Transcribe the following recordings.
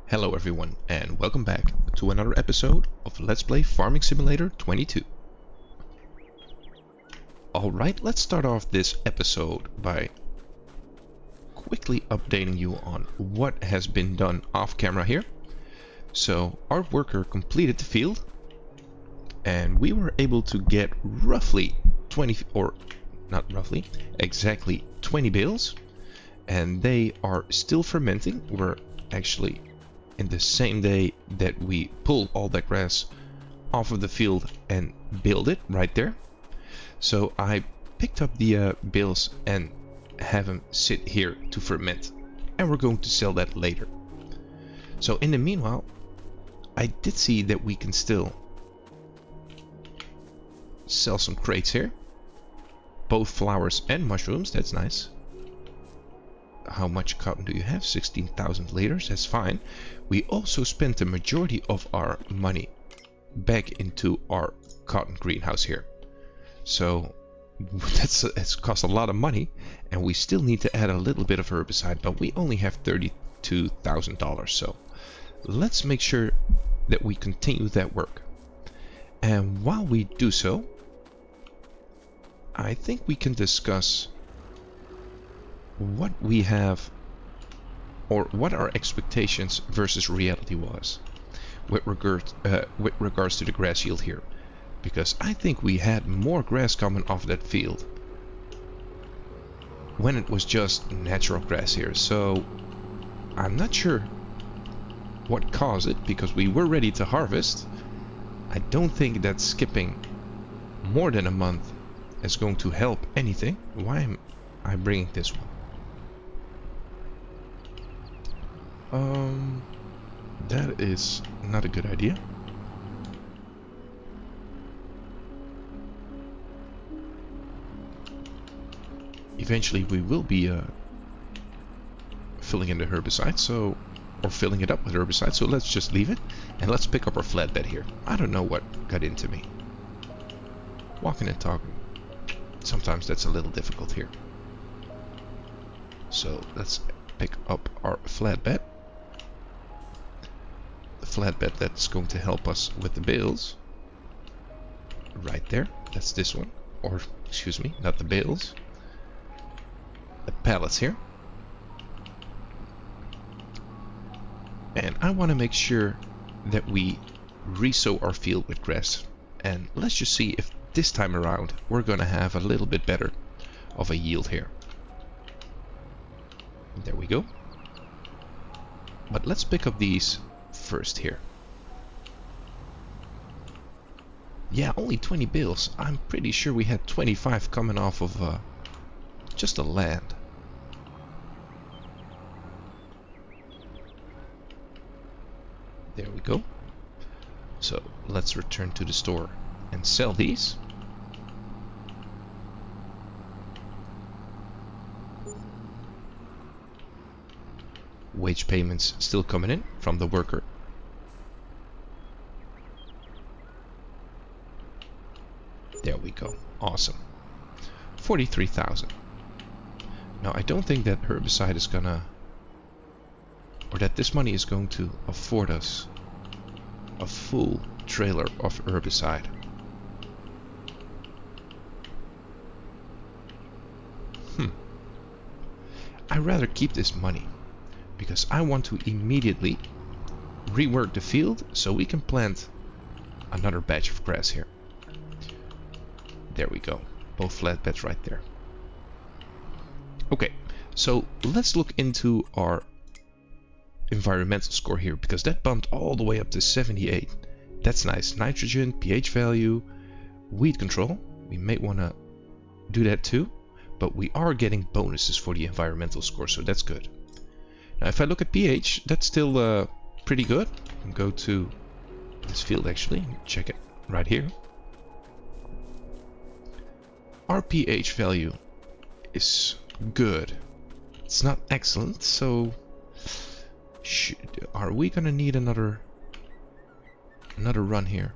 Hello everyone and welcome back to another episode of Let's Play Farming Simulator 22. Alright, let's start off this episode by quickly updating you on what has been done off camera here. So our worker completed the field and we were able to get roughly 20, or not roughly, exactly 20 bales, and they are still fermenting. We're actually in the same day that we pull all that grass off of the field and build it right there. So I picked up the bales and have them sit here to ferment, and we're going to sell that later. So in the meanwhile, I did see that we can still sell some crates here, both flowers and mushrooms. That's nice. How much cotton do you have? 16,000 liters. That's fine. We also spent the majority of our money back into our cotton greenhouse here. So it's cost a lot of money, and we still need to add a little bit of herbicide, but we only have $32,000. So let's make sure that we continue that work. And while we do so, I think we can discuss what we have, or what our expectations versus reality was with regards to the grass yield here, because I think we had more grass coming off that field when it was just natural grass here. So I'm not sure what caused it, because we were ready to harvest. I don't think that skipping more than a month is going to help anything. Why am I bringing this one? That is not a good idea. Eventually we will be filling in the herbicide, or filling it up with herbicide, so let's just leave it and let's pick up our flatbed here. I don't know what got into me. Walking and talking, sometimes that's a little difficult here. So let's pick up our flatbed. The flatbed that's going to help us with the bales. Right there, that's this one. Or, excuse me, not the bales. The pallets here. And I want to make sure that we resow our field with grass. And let's just see if this time around we're going to have a little bit better of a yield here. There we go. But let's pick up these first here. Yeah, only 20 bales. I'm pretty sure we had 25 coming off of just the land. There we go. So let's return to the store and sell these. Wage payments still coming in from the worker. There we go. Awesome. 43,000. Now I don't think that herbicide is gonna, or that this money is going to afford us a full trailer of herbicide. I'd rather keep this money, because I want to immediately rework the field so we can plant another batch of grass here. There we go. Both flatbeds right there. Okay, so let's look into our environmental score here, because that bumped all the way up to 78. That's nice. Nitrogen, pH value, weed control. We may want to do that too, but we are getting bonuses for the environmental score, so that's good. Now if I look at pH, that's still pretty good. I can go to this field actually, check it right here. Our pH value is good. It's not excellent, so are we gonna need another run here?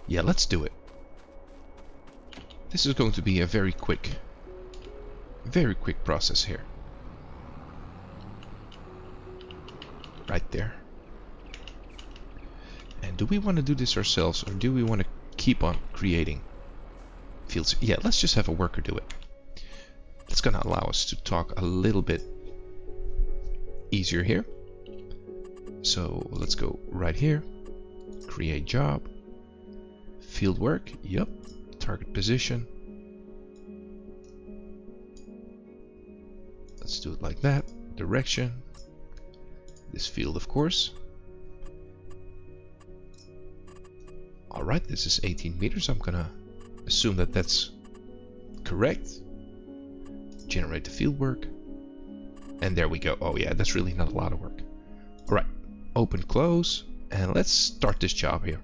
Yeah, let's do it. This is going to be a very quick process here. right there. And do we want to do this ourselves, or do we want to keep on creating fields? Yeah, let's just have a worker do it. That's going to allow us to talk a little bit easier here. So let's go right here. Create job. Field work. Yep. Target position. Let's do it like that. Direction. This field, of course. Alright, this is 18 meters. I'm gonna assume that that's correct. Generate the field work. And there we go. Oh yeah, that's really not a lot of work. Alright, open, close, and let's start this job here.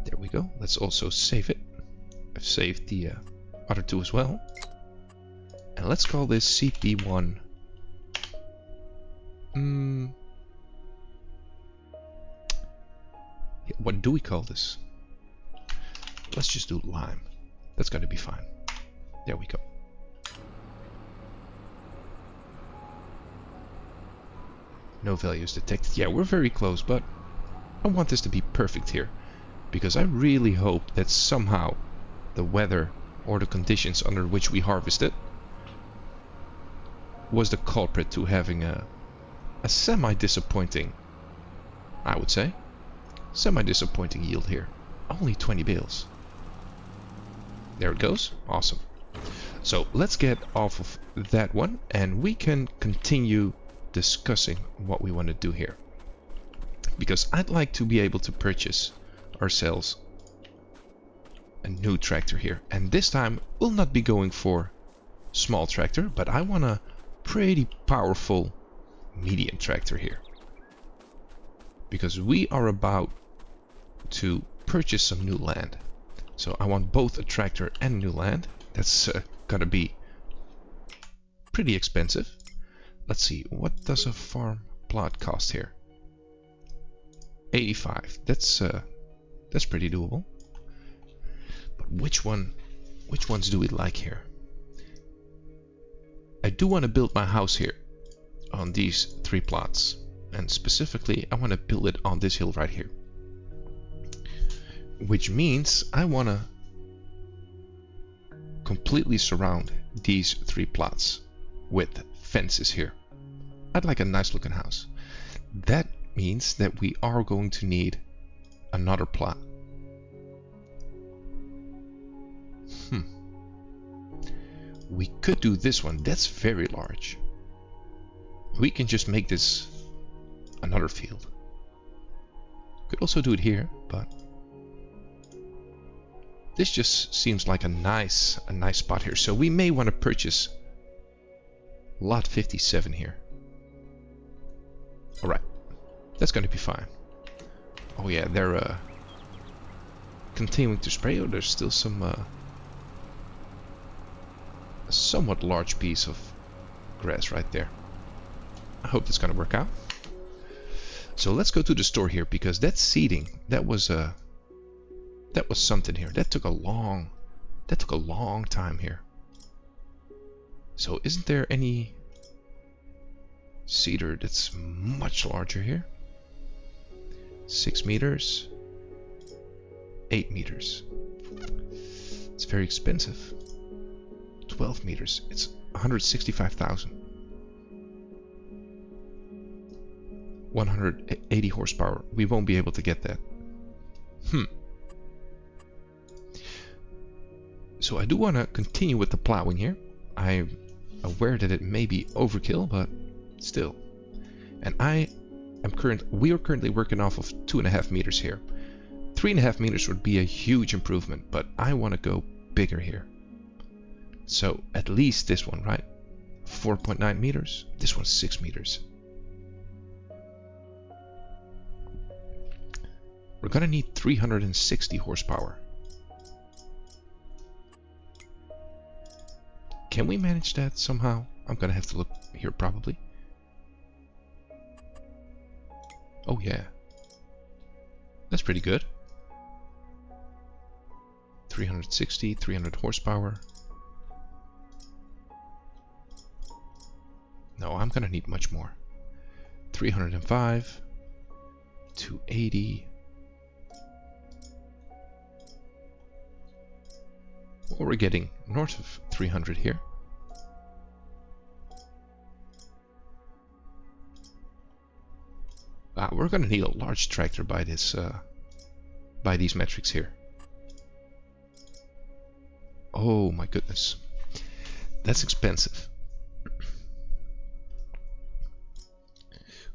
There we go. Let's also save it. I've saved the other two as well. And let's call this CP1. What do we call this? Let's just do lime. That's going to be fine. There we go. No values detected. Yeah, we're very close, but I want this to be perfect here, because I really hope that somehow the weather or the conditions under which we harvested was the culprit to having a semi-disappointing, I would say, semi-disappointing yield here. Only 20 bales. There it goes. Awesome. So let's get off of that one, and we can continue discussing what we want to do here. Because I'd like to be able to purchase ourselves a new tractor here. And this time we'll not be going for small tractor, but I want a pretty powerful medium tractor here. Because we are about to purchase some new land. So I want both a tractor and new land. That's gonna be pretty expensive. Let's see, what does a farm plot cost here? 85. That's pretty doable. But which ones do we like here? I do want to build my house here on these 3 plots, and specifically I want to build it on this hill right here. Which means I want to completely surround these 3 plots with fences here. I'd like a nice looking house. That means that we are going to need another plot. We could do this one. That's very large. We can just make this another field. Could also do it here, but this just seems like a nice spot here. So we may want to purchase lot 57 here. Alright, that's going to be fine. Oh yeah, they're continuing to spray. Oh, there's still some a somewhat large piece of grass right there. I hope that's going to work out. So let's go to the store here, because that seeding, that was something here. That took a long time here. So isn't there any cedar that's much larger here? 6 meters, 8 meters. It's very expensive. 12 meters. It's 165,000. 180 horsepower. We won't be able to get that. So I do want to continue with the plowing here. I'm aware that it may be overkill, but still. And we are currently working off of 2.5 meters here. 3.5 meters would be a huge improvement, but I want to go bigger here. So at least this one, right? 4.9 meters. This one's 6 meters. We're gonna need 360 horsepower. Can we manage that somehow? I'm gonna have to look here probably. Oh yeah. That's pretty good. 360, 300 horsepower. No, I'm gonna need much more. 305, 280. Well, we're getting north of 300 here. We're going to need a large tractor by this, by these metrics here. Oh my goodness, that's expensive.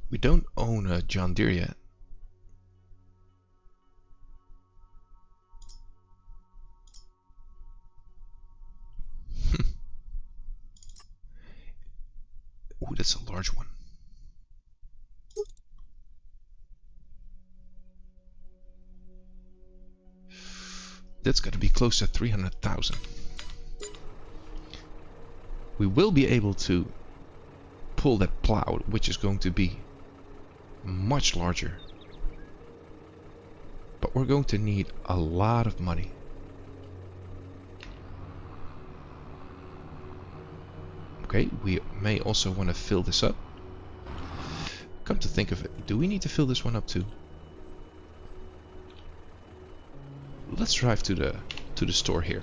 We don't own a John Deere yet. Oh, that's a large one. That's got to be close to 300,000. We will be able to pull that plow, which is going to be much larger. But we're going to need a lot of money. Okay, we may also want to fill this up. Come to think of it, do we need to fill this one up too? Let's drive to the store here.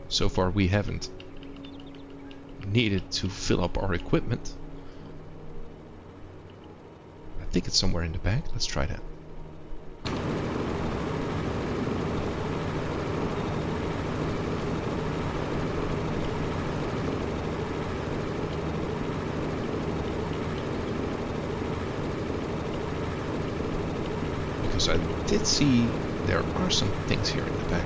So far we haven't needed to fill up our equipment. I think it's somewhere in the back. Let's try that. Because I did see there are some things here in the back.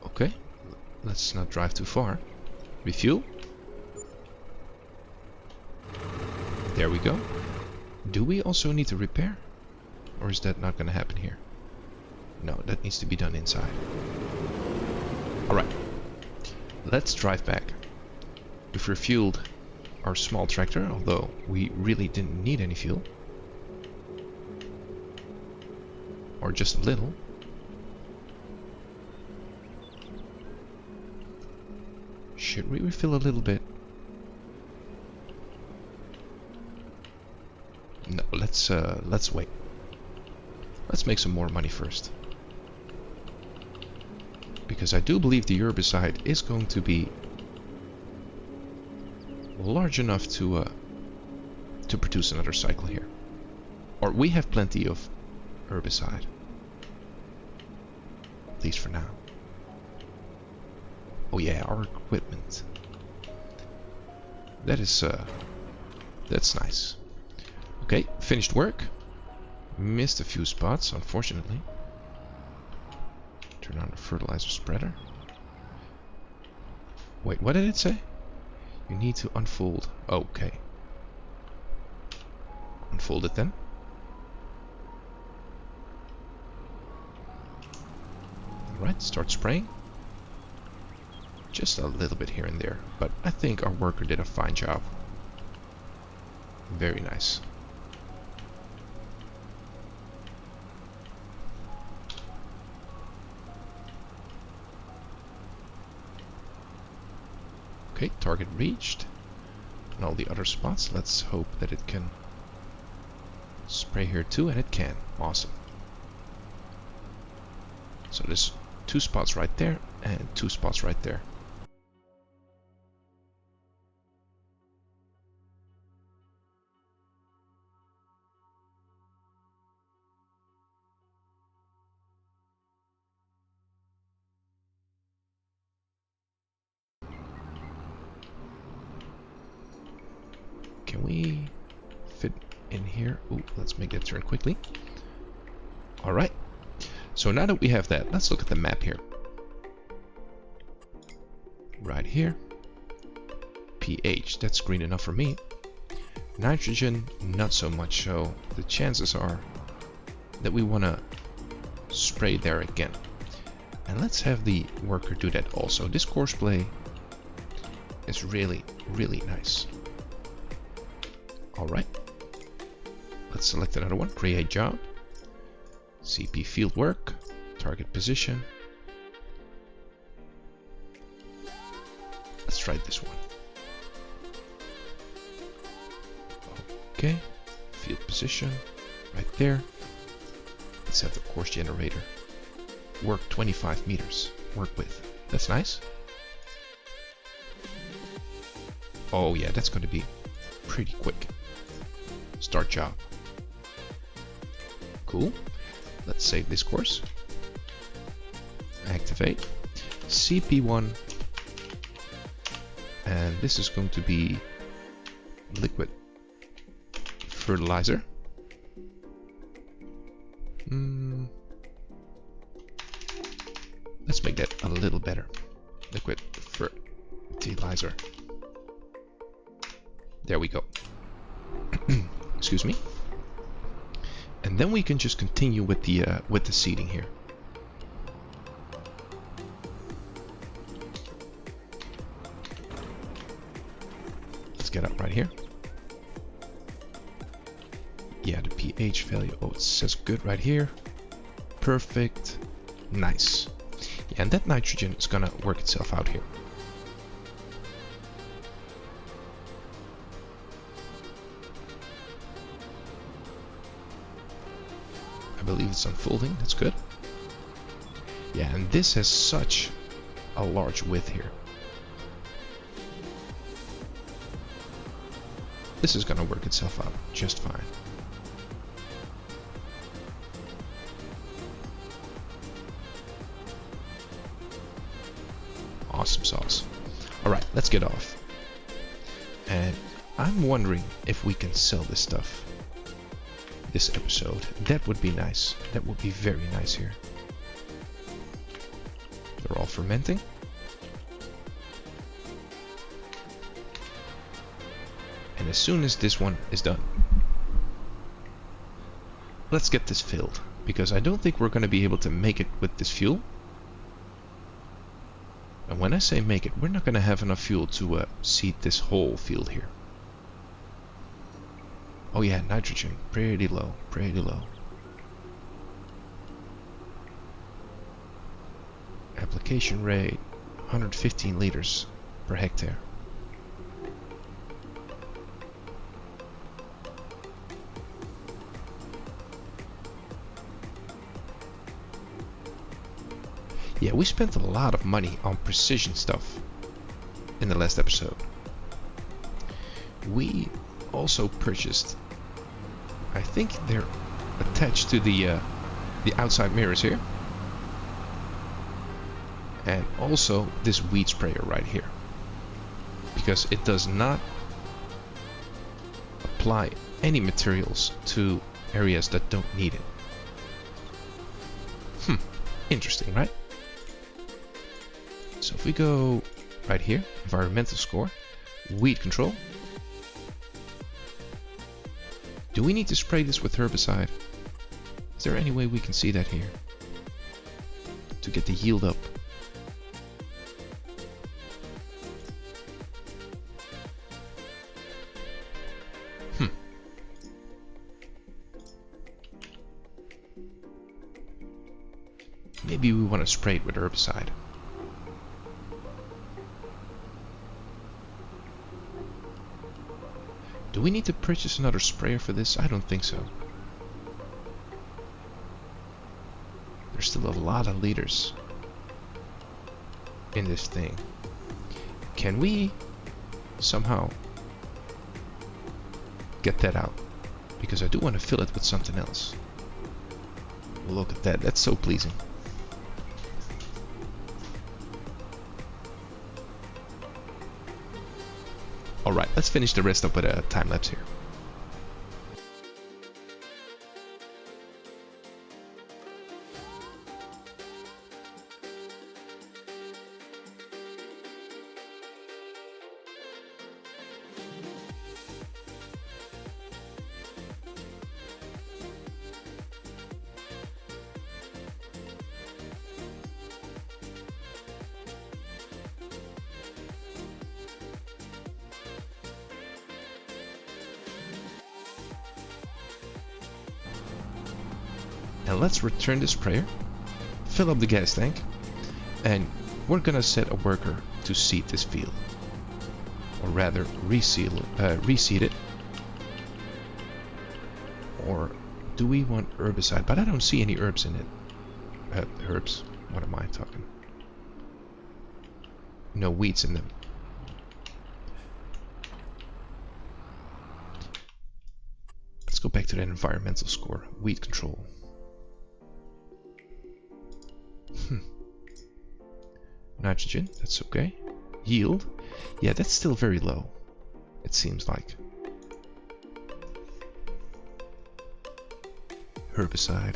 Okay, let's not drive too far. Refuel. There we go. Do we also need to repair? Or is that not going to happen here? No, that needs to be done inside. Alright, let's drive back. We've refueled our small tractor, although we really didn't need any fuel. Or just a little. Should we refill a little bit? No, let's wait. Let's make some more money first. Because I do believe the herbicide is going to be large enough to produce another cycle here. Or we have plenty of herbicide. At least for now. Oh yeah, our equipment. That is that's nice. Okay, finished work. Missed a few spots, unfortunately. Turn on the fertilizer spreader. Wait, what did it say? You need to unfold. Okay. Unfold it then. Alright, start spraying. Just a little bit here and there, but I think our worker did a fine job. Very nice. Okay, target reached. And all the other spots, let's hope that it can spray here too, and it can. Awesome. So there's 2 spots right there and 2 spots right there. Can we fit in here? Ooh, let's make that turn quickly. Alright. So now that we have that, let's look at the map here. Right here. pH, that's green enough for me. Nitrogen, not so much, so the chances are that we want to spray there again. And let's have the worker do that also. This courseplay is really, really nice. Alright. Let's select another one. Create job. CP field work, target position. Let's try this one. Okay, field position right there. Let's have the course generator work 25 meters. Work with. That's nice. Oh yeah, that's going to be pretty quick. Start job. Cool. Let's save this course. Activate. CP1. And this is going to be liquid fertilizer. Let's make that a little better. Liquid fertilizer. There we go. Excuse me. And then we can just continue with the seeding here. Let's get up right here. Yeah, the pH value. Oh, it says good right here. Perfect. Nice. Yeah, and that nitrogen is gonna work itself out here. I believe it's unfolding. That's good. Yeah, and this has such a large width here. This is gonna work itself out just fine. Awesome sauce. Alright, let's get off. And I'm wondering if we can sell this stuff this episode. That would be nice. That would be very nice here. They're all fermenting. And as soon as this one is done, let's get this filled, because I don't think we're going to be able to make it with this fuel. And when I say make it, we're not going to have enough fuel to seed this whole field here. Oh yeah, nitrogen, pretty low, pretty low. Application rate, 115 liters per hectare. Yeah, we spent a lot of money on precision stuff in the last episode. We also purchased, I think they're attached to the outside mirrors here, and also this weed sprayer right here, because it does not apply any materials to areas that don't need it. Interesting, right? So if we go right here, environmental score, weed control. Do we need to spray this with herbicide? Is there any way we can see that here to get the yield up? Maybe we want to spray it with herbicide. Do we need to purchase another sprayer for this? I don't think so. There's still a lot of liters in this thing. Can we somehow get that out? Because I do want to fill it with something else. Look at that, that's so pleasing. Alright, let's finish the rest up with a time lapse here. And let's return the sprayer, fill up the gas tank, and we're gonna set a worker to seed this field. Or rather, reseed it. Or do we want herbicide? But I don't see any herbs in it. Herbs? What am I talking? No weeds in them. Let's go back to that environmental score. Weed control. Nitrogen, that's okay. Yield. Yeah, that's still very low, it seems like. Herbicide.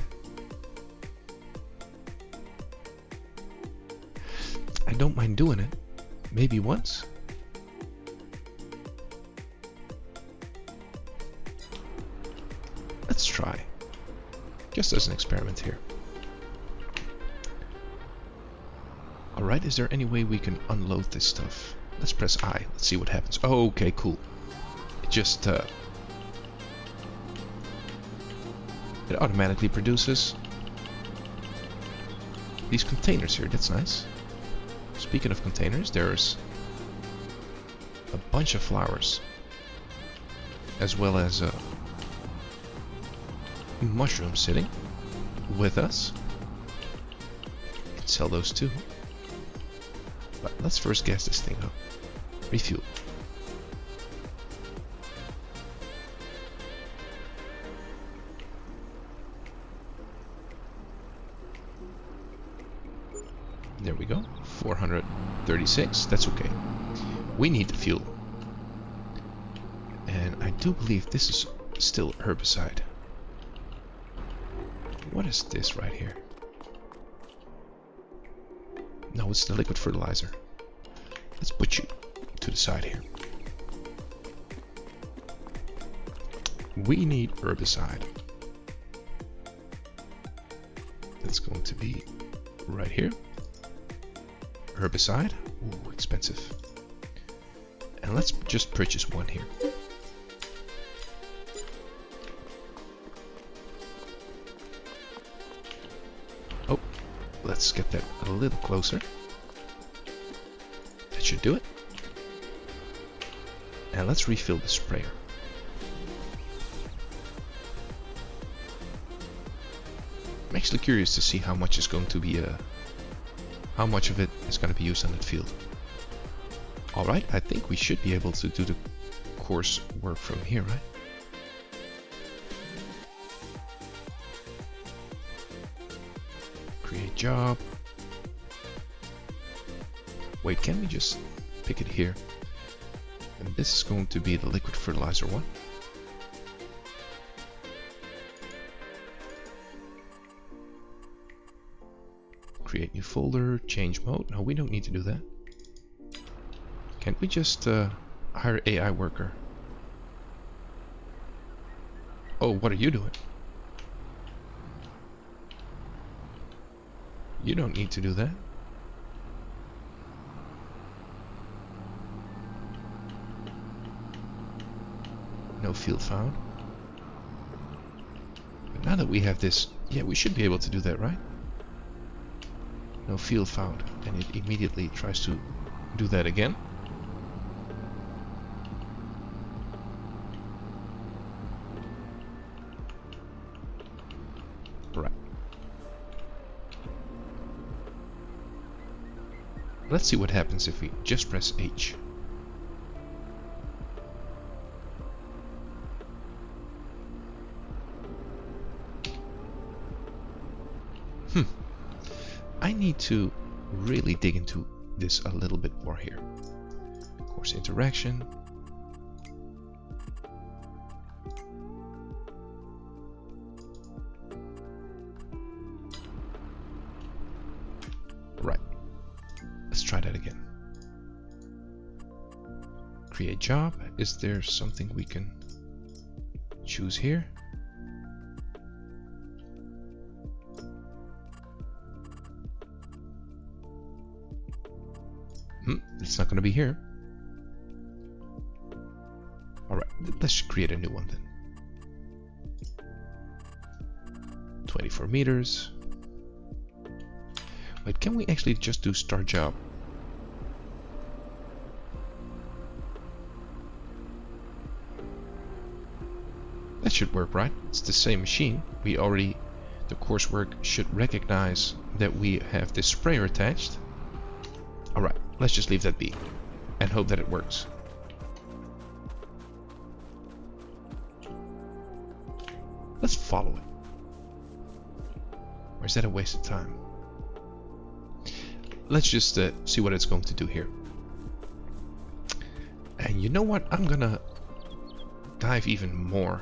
I don't mind doing it. Maybe once. Let's try. Just as an experiment here. Alright, is there any way we can unload this stuff? Let's press I. Let's see what happens. Oh, okay, cool. It just... it automatically produces these containers here. That's nice. Speaking of containers, there's a bunch of flowers. As well as mushrooms sitting with us. We can sell those too. But let's first gas this thing up. Refuel. There we go. 436. That's okay. We need the fuel. And I do believe this is still herbicide. What is this right here? No, it's the liquid fertilizer. Let's put you to the side here. We need herbicide. That's going to be right here. Herbicide. Ooh, expensive. And let's just purchase one here. Oh, let's get that a little closer. That should do it. And let's refill the sprayer. I'm actually curious to see how much is going to be how much of it is going to be used on that field. Alright, I think we should be able to do the course work from here, right? Create job. Wait, can we just pick it here? And this is going to be the liquid fertilizer one. Create new folder, change mode. No, we don't need to do that. Can't we just hire AI worker? Oh, what are you doing? You don't need to do that. No field found. But now that we have this, yeah, we should be able to do that, right? No field found, and it immediately tries to do that again. Right. Let's see what happens if we just press H. I need to really dig into this a little bit more here. Course interaction. Right. Let's try that again. Create job. Is there something we can choose here? It's not going to be here. Alright, let's create a new one then. 24 meters. Wait, can we actually just do start job? That should work, right? It's the same machine. The coursework should recognize that we have this sprayer attached. Alright, let's just leave that be and hope that it works. Let's follow it. Or is that a waste of time? Let's just see what it's going to do here. And you know what? I'm gonna dive even more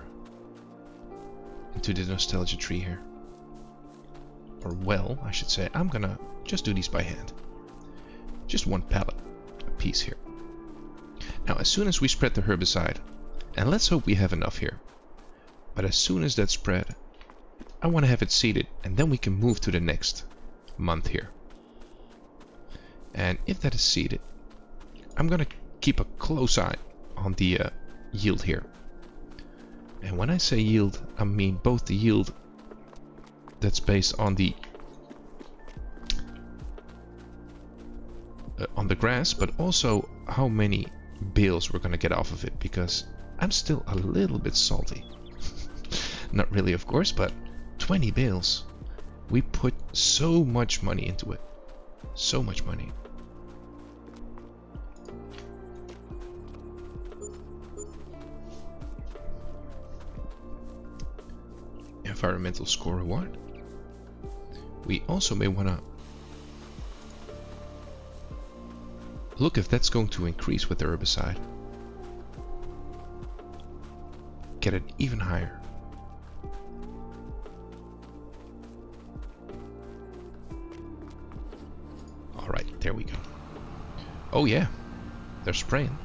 into the nostalgia tree here. Or well, I should say, I'm gonna just do these by hand. Just one pallet a piece here. Now as soon as we spread the herbicide, and let's hope we have enough here, but as soon as that's spread, I want to have it seeded, and then we can move to the next month here. And if that is seeded, I'm gonna keep a close eye on the yield here. And when I say yield, I mean both the yield that's based on the grass, but also how many bales we're gonna get off of it, because I'm still a little bit salty. Not really, of course, but 20 bales. We put so much money into it. So much money. Environmental score reward. We also may want to look if that's going to increase with the herbicide. Get it even higher. Alright, there we go. Oh yeah, they're spraying.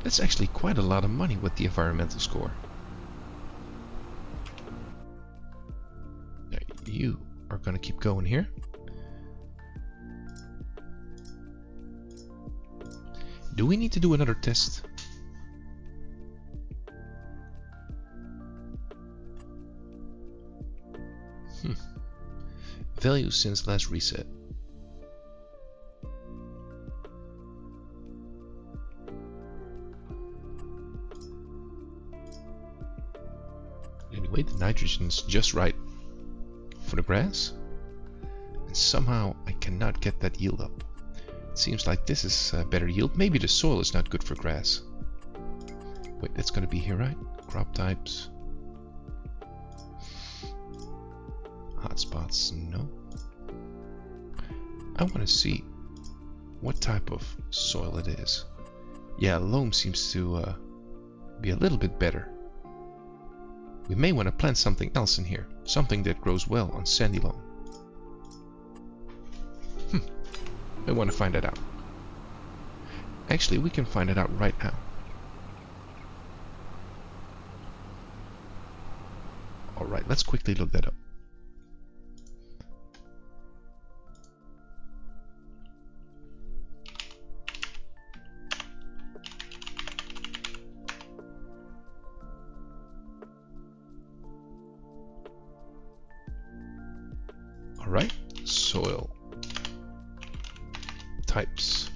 That's actually quite a lot of money with the environmental score. You are going to keep going here. Do we need to do another test? Value since last reset. Anyway, the nitrogen's just right for the grass, and somehow I cannot get that yield up. It seems like this is a better yield. Maybe the soil is not good for grass. Wait, that's gonna be here, right? Crop types. Hotspots, no. I want to see what type of soil it is. Yeah, loam seems to be a little bit better. We may want to plant something else in here. Something that grows well on sandy loam. I want to find that out. Actually, we can find it out right now. Alright, let's quickly look that up. Alright, soil types.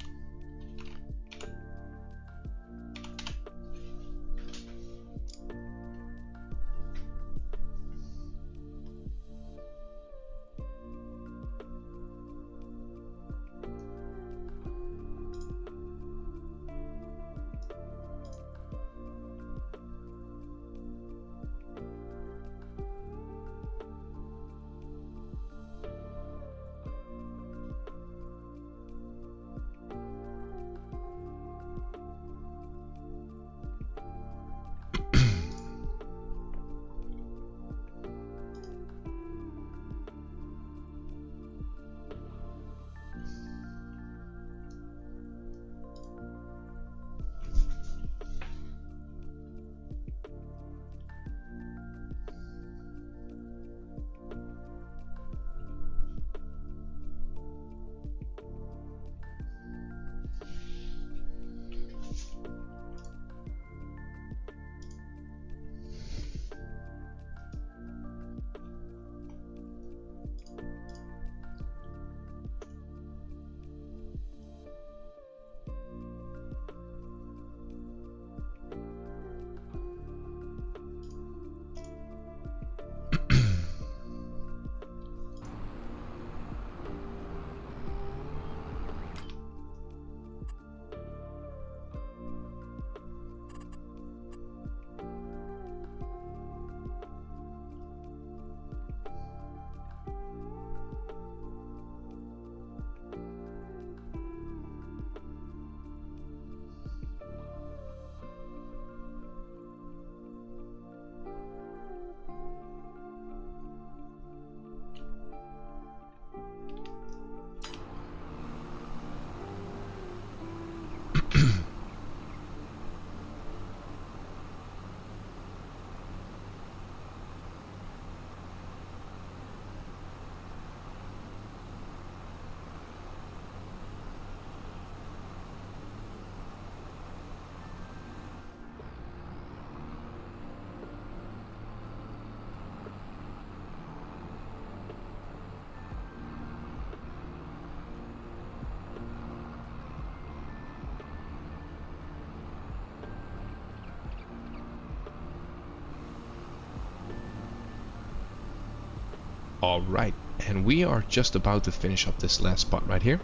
Alright, and we are just about to finish up this last spot right here.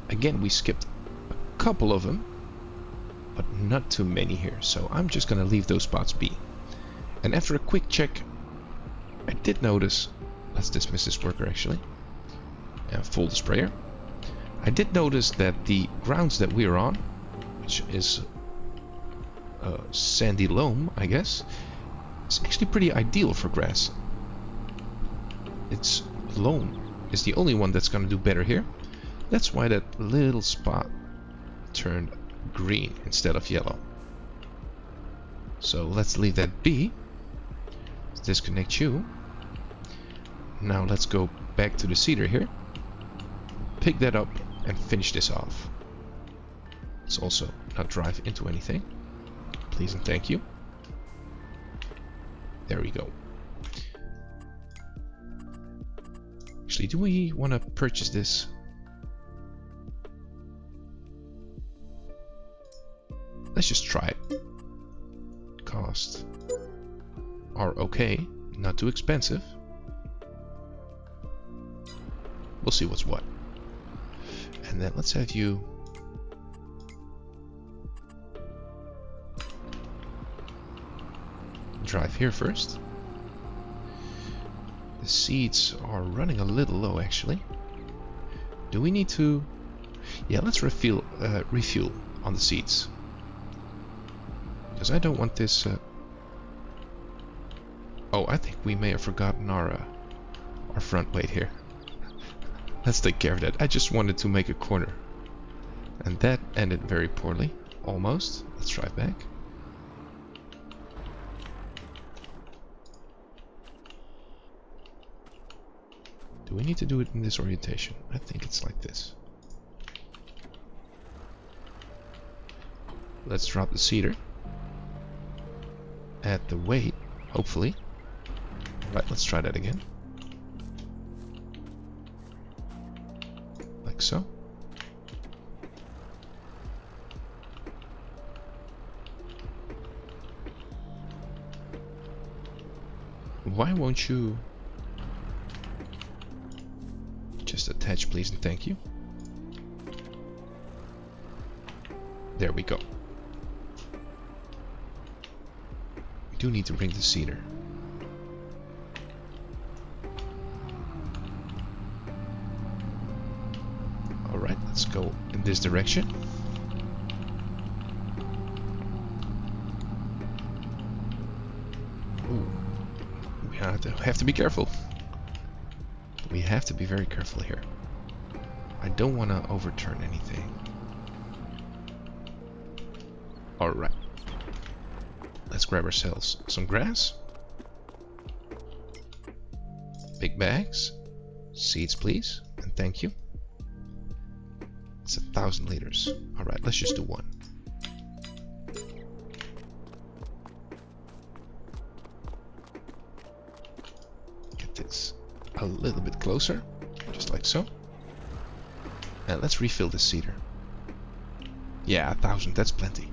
Again, we skipped a couple of them, but not too many here, so I'm just gonna leave those spots be. And after a quick check, I did notice, let's dismiss this worker actually, and full the sprayer. I did notice that the grounds that we're on, which is sandy loam, I guess, is actually pretty ideal for grass. It's loam is the only one that's gonna do better here. That's why that little spot turned green instead of yellow. So let's leave that be. Let's disconnect you. Now let's go back to the cedar here. Pick that up and finish this off. Let's also not drive into anything. Please and thank you. There we go. Actually, do we want to purchase this? Let's just try it. Cost are okay, not too expensive. We'll see what's what. And then let's have you drive here first. The seeds are running a little low actually. Do we need to... Yeah, let's refuel on the seeds. Because I don't want this... Oh, I think we may have forgotten our front weight here. Let's take care of that. I just wanted to make a corner. And that ended very poorly. Almost. Let's drive back. Do we need to do it in this orientation? I think it's like this. Let's drop the cedar. Add the weight, hopefully. Right, let's try that again. Like so. Why won't you just attach, please and thank you? There we go. We do need to bring the cedar. Alright, let's go in this direction. Ooh. We have to be careful. We have to be very careful here. I don't want to overturn anything. Alright. Let's grab ourselves some grass. Big bags. Seeds, please. And thank you. It's 1,000 liters. Alright, let's just do one. Get this a little bit closer. Just like so. And let's refill the cedar. Yeah, 1,000, that's plenty.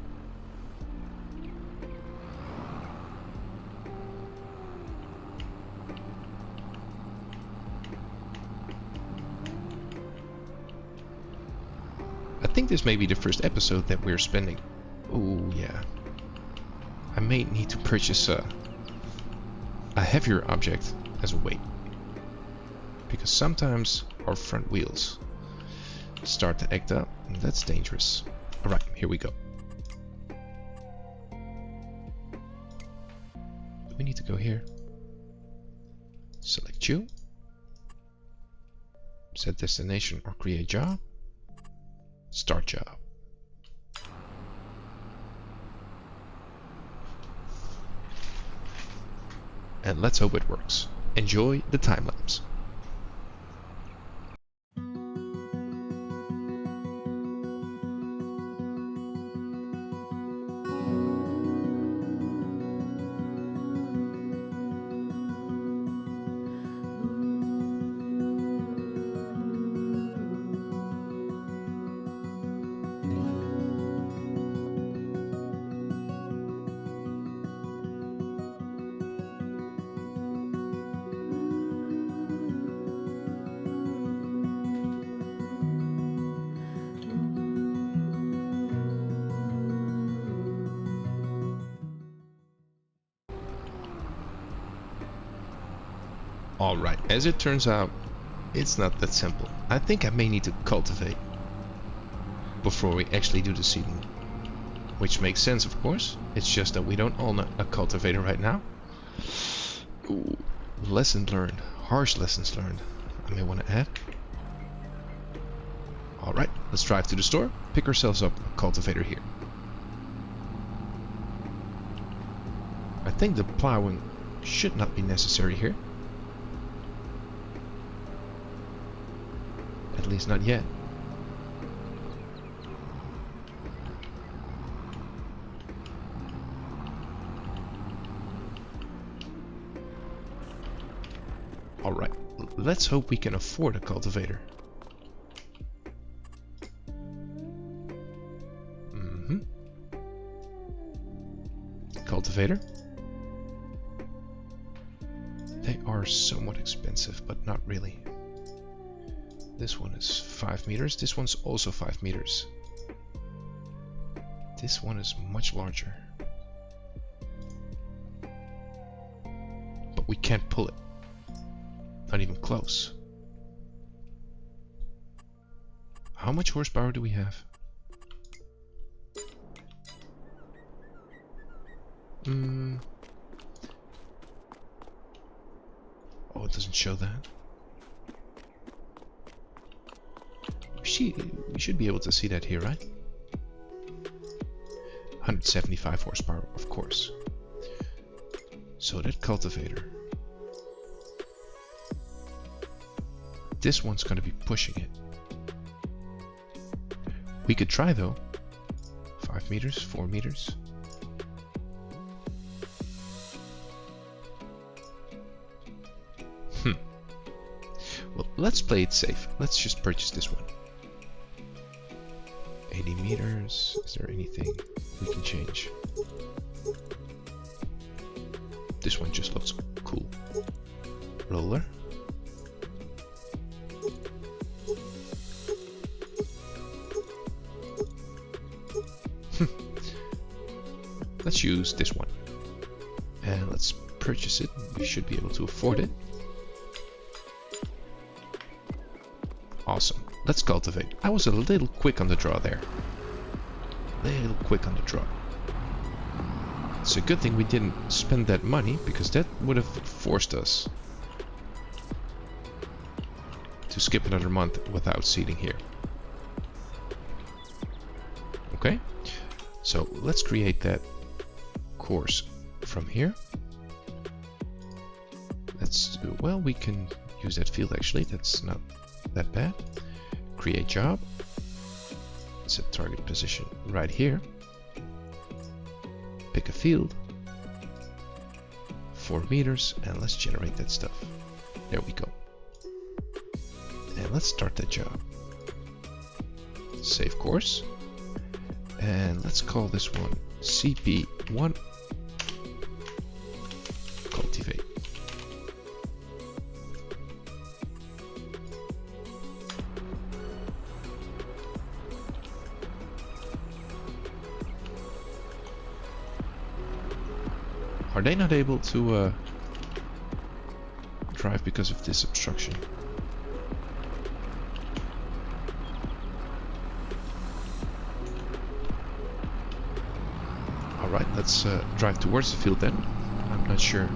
I think this may be the first episode that we're spending. Oh yeah. I may need to purchase a heavier object as a weight. Because sometimes our front wheels start to act up, and that's dangerous. Alright, here we go. Do we need to go here? Select you. Set destination or create job. Start job. And let's hope it works. Enjoy the time lapse. Alright, as it turns out, it's not that simple. I think I may need to cultivate before we actually do the seeding. Which makes sense, of course. It's just that we don't own a cultivator right now. Ooh, lesson learned. Harsh lessons learned. I may want to add. Alright, let's drive to the store. Pick ourselves up a cultivator here. I think the plowing should not be necessary here. At least not yet. Alright, let's hope we can afford a cultivator. Cultivator. They are somewhat expensive, but not really. This one is 5 meters. This one's also 5 meters. This one is much larger. But we can't pull it. Not even close. How much horsepower do we have? Oh, it doesn't show that. We should be able to see that here, right? 175 horsepower, of course. So that cultivator. This one's going to be pushing it. We could try though. 5 meters, 4 meters. Well, let's play it safe. Let's just purchase this one. 80 meters. Is there anything we can change? This one just looks cool. Roller. Let's use this one. And let's purchase it. We should be able to afford it. Awesome. Let's cultivate. I was a little quick on the draw there. Little quick on the draw. It's a good thing we didn't spend that money, because that would have forced us to skip another month without seeding here. Okay, so let's create that course from here. Let's do, well, we can use that field actually. That's not that bad. Create job. Set target position right here. Pick a field. 4 meters, and let's generate that stuff. There we go. And let's start that job. Save course. And let's call this one CP1 cultivate. Are they not able to drive because of this obstruction? Alright, let's drive towards the field then. I'm not sure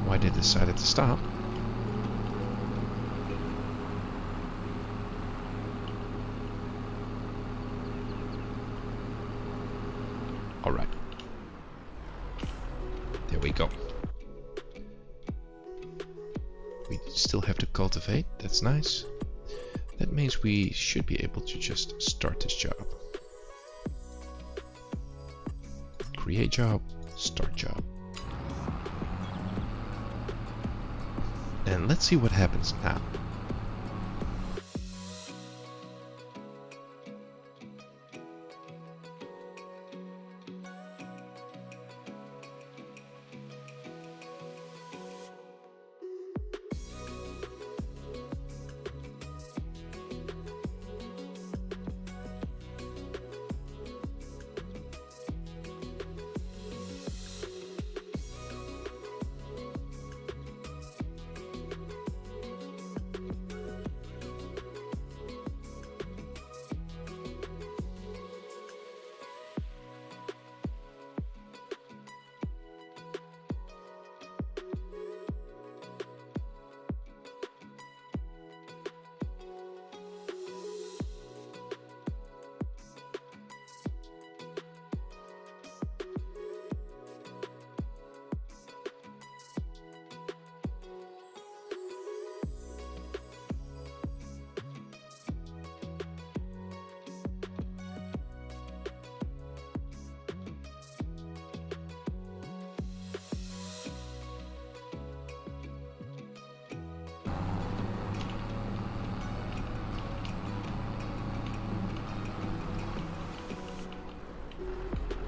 why they decided to stop. Alright. There we go. We still have to cultivate. That's nice. That means we should be able to just start this job. Create job, start job. And let's see what happens now.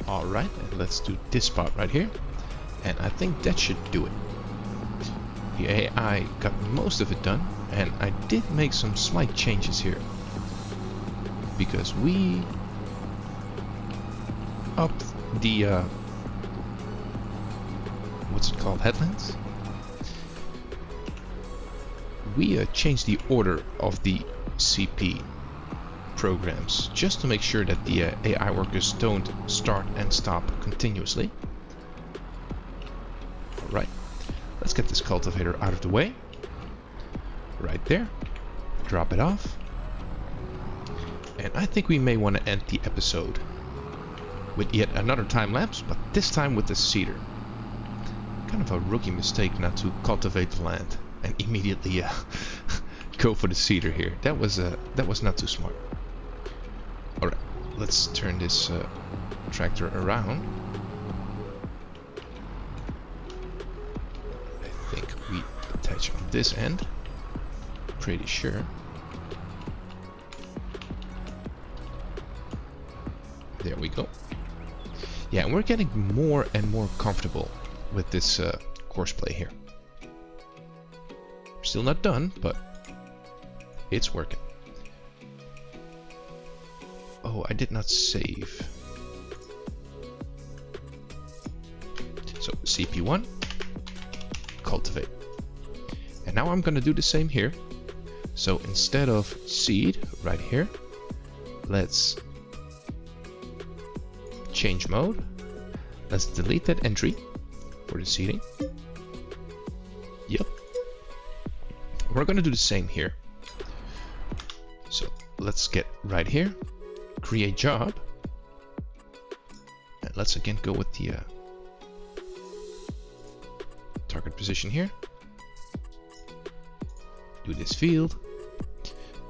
Alright, let's do this spot right here. And I think that should do it. The AI got most of it done, and I did make some slight changes here. Because we upped the, what's it called, headlands? We changed the order of the CP programs, just to make sure that the AI workers don't start and stop continuously. Alright, let's get this cultivator out of the way. Right there. Drop it off. And I think we may want to end the episode with yet another time lapse, but this time with the cedar. Kind of a rookie mistake not to cultivate the land and immediately go for the cedar here. That was not too smart. Alright, let's turn this tractor around. I think we attach on this end. Pretty sure. There we go. Yeah, and we're getting more and more comfortable with this courseplay here. We're still not done, but it's working. Oh, I did not save. So CP1, cultivate. And now I'm gonna do the same here. So instead of seed right here, let's change mode. Let's delete that entry for the seeding. Yep. We're gonna do the same here. So let's get right here, create job, and let's again go with the target position here. Do this field,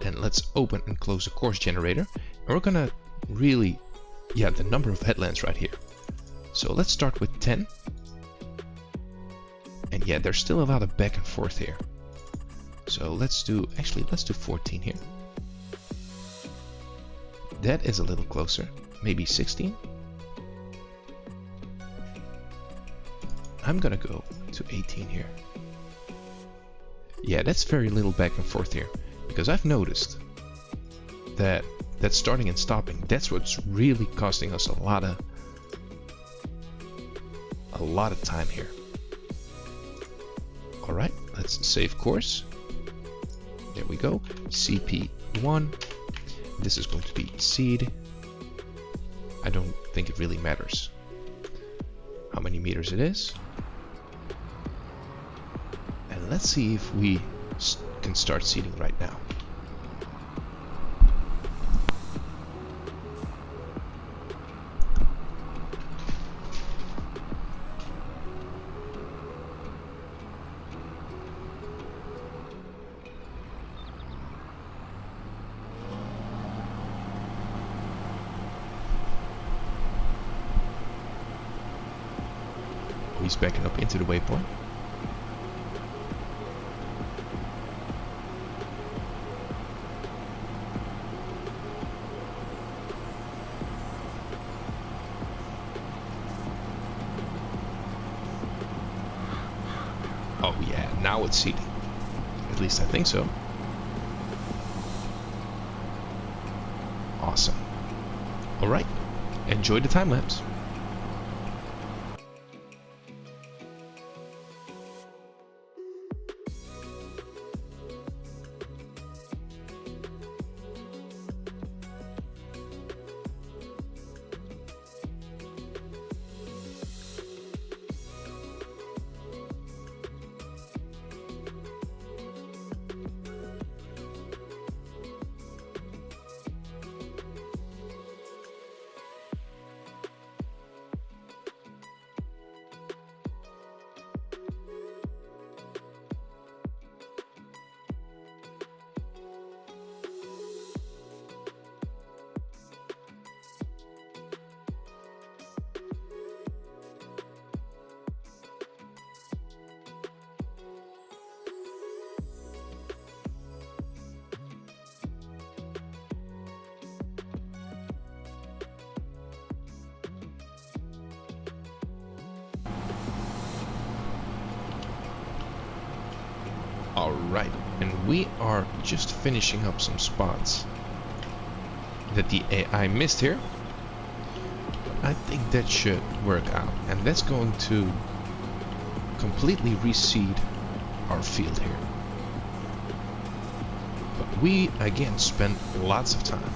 and let's open and close the course generator. And we're gonna really, yeah, the number of headlands right here. So let's start with 10. And yeah, there's still a lot of back and forth here. So let's do 14 here. That is a little closer. Maybe 16. I'm gonna go to 18 here. Yeah, that's very little back and forth here. Because I've noticed that starting and stopping, that's what's really costing us a lot of time here. Alright, let's save course. There we go. CP1. This is going to be seed. I don't think it really matters how many meters it is. And let's see if we can start seeding right now. He's backing up into the waypoint. Oh yeah, now it's seeding. At least I think so. Awesome. Alright, enjoy the time lapse. Alright, and we are just finishing up some spots that the AI missed here. I think that should work out, and that's going to completely reseed our field here. But we again spent lots of time,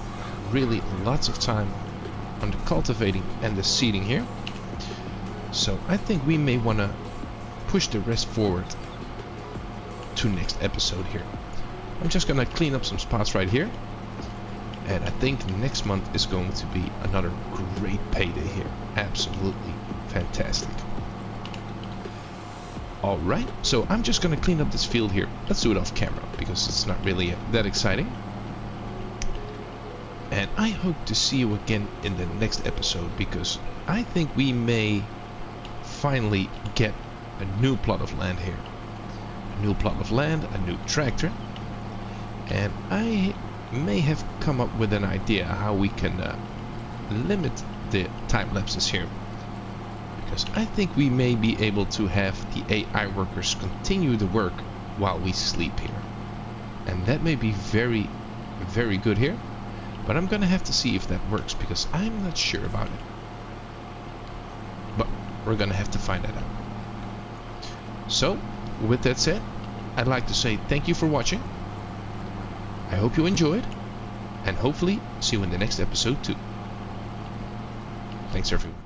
really lots of time, on the cultivating and the seeding here. So I think we may want to push the rest forward to next episode here. I'm just gonna clean up some spots right here, and I think next month is going to be another great payday here. Absolutely fantastic. Alright, so I'm just gonna clean up this field here. Let's do it off camera because it's not really that exciting. And I hope to see you again in the next episode, because I think we may finally get a new plot of land here. A new plot of land, a new tractor, and I may have come up with an idea how we can limit the time lapses here, because I think we may be able to have the AI workers continue the work while we sleep here, and that may be very, very good here, but I'm gonna have to see if that works, because I'm not sure about it. But we're gonna have to find that out. So with that said, I'd like to say thank you for watching. I hope you enjoyed, and hopefully see you in the next episode too. Thanks everyone.